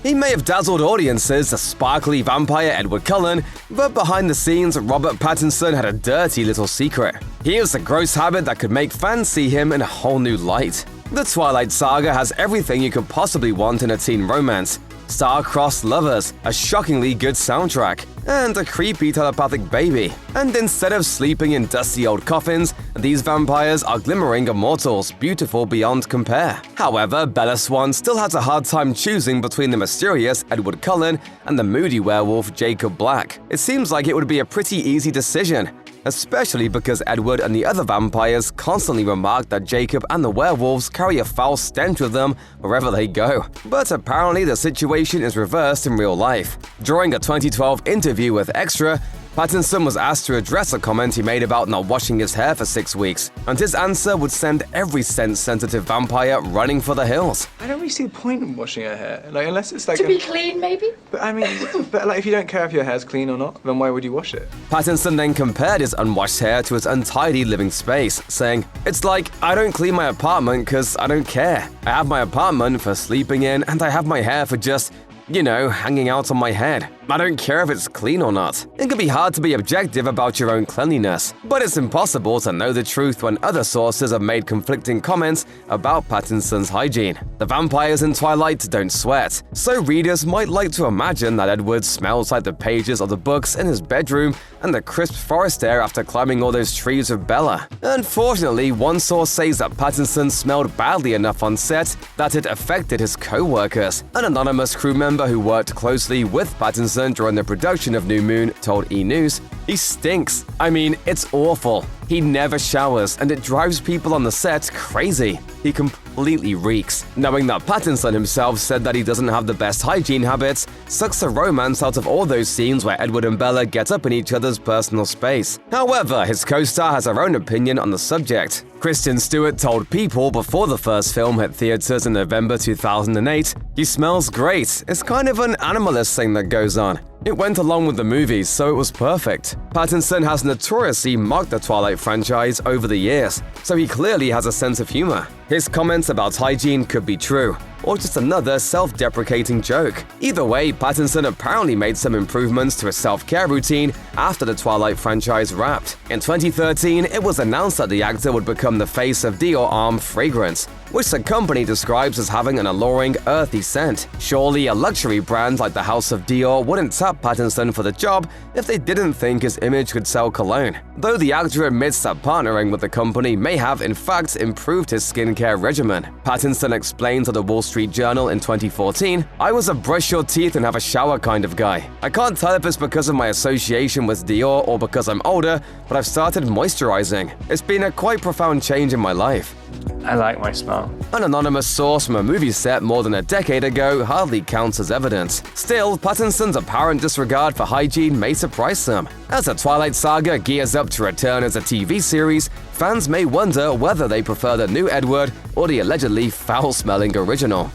He may have dazzled audiences, the sparkly vampire Edward Cullen, but behind the scenes, Robert Pattinson had a dirty little secret. He was a gross habit that could make fans see him in a whole new light. The Twilight saga has everything you could possibly want in a teen romance. Star-crossed lovers, a shockingly good soundtrack, and a creepy telepathic baby. And instead of sleeping in dusty old coffins, these vampires are glimmering immortals, beautiful beyond compare. However, Bella Swan still has a hard time choosing between the mysterious Edward Cullen and the moody werewolf Jacob Black. It seems like it would be a pretty easy decision, especially because Edward and the other vampires constantly remark that Jacob and the werewolves carry a foul stench with them wherever they go. But apparently the situation is reversed in real life. During a 2012 interview with Extra, Pattinson was asked to address a comment he made about not washing his hair for 6 weeks, and his answer would send every sense-sensitive vampire running for the hills. I don't really see the point in washing your hair, unless it's like to be clean, maybe? But I mean, if you don't care if your hair's clean or not, then why would you wash it? Pattinson then compared his unwashed hair to his untidy living space, saying, "It's like, I don't clean my apartment because I don't care. I have my apartment for sleeping in, and I have my hair for just, hanging out on my head. I don't care if it's clean or not." It can be hard to be objective about your own cleanliness, but it's impossible to know the truth when other sources have made conflicting comments about Pattinson's hygiene. The vampires in Twilight don't sweat, so readers might like to imagine that Edward smells like the pages of the books in his bedroom and the crisp forest air after climbing all those trees with Bella. Unfortunately, one source says that Pattinson smelled badly enough on set that it affected his co-workers. An anonymous crew member who worked closely with Pattinson during the production of New Moon told E! News, "He stinks. I mean, it's awful. He never showers, and it drives people on the set crazy. He completely reeks." Knowing that Pattinson himself said that he doesn't have the best hygiene habits sucks the romance out of all those scenes where Edward and Bella get up in each other's personal space. However, his co-star has her own opinion on the subject. Kristen Stewart told People before the first film hit theaters in November 2008, "He smells great. It's kind of an animalist thing that goes on. It went along with the movies, so it was perfect." Pattinson has notoriously mocked the Twilight franchise over the years, so he clearly has a sense of humor. His comments about hygiene could be true, or just another self-deprecating joke. Either way, Pattinson apparently made some improvements to his self-care routine after the Twilight franchise wrapped. In 2013, it was announced that the actor would become the face of Dior Homme fragrance, which the company describes as having an alluring, earthy scent. Surely a luxury brand like the House of Dior wouldn't tap Pattinson for the job if they didn't think his image could sell cologne. Though the actor admits that partnering with the company may have, in fact, improved his skincare regimen. Pattinson explained to the Wall Street Journal in 2014, "I was a brush your teeth and have a shower kind of guy. I can't tell if it's because of my association with Dior or because I'm older, but I've started moisturizing. It's been a quite profound change in my life." I like my smell. An anonymous source from a movie set more than a decade ago hardly counts as evidence. Still, Pattinson's apparent disregard for hygiene may surprise some. As the Twilight saga gears up to return as a TV series, fans may wonder whether they prefer the new Edward or the allegedly foul-smelling original.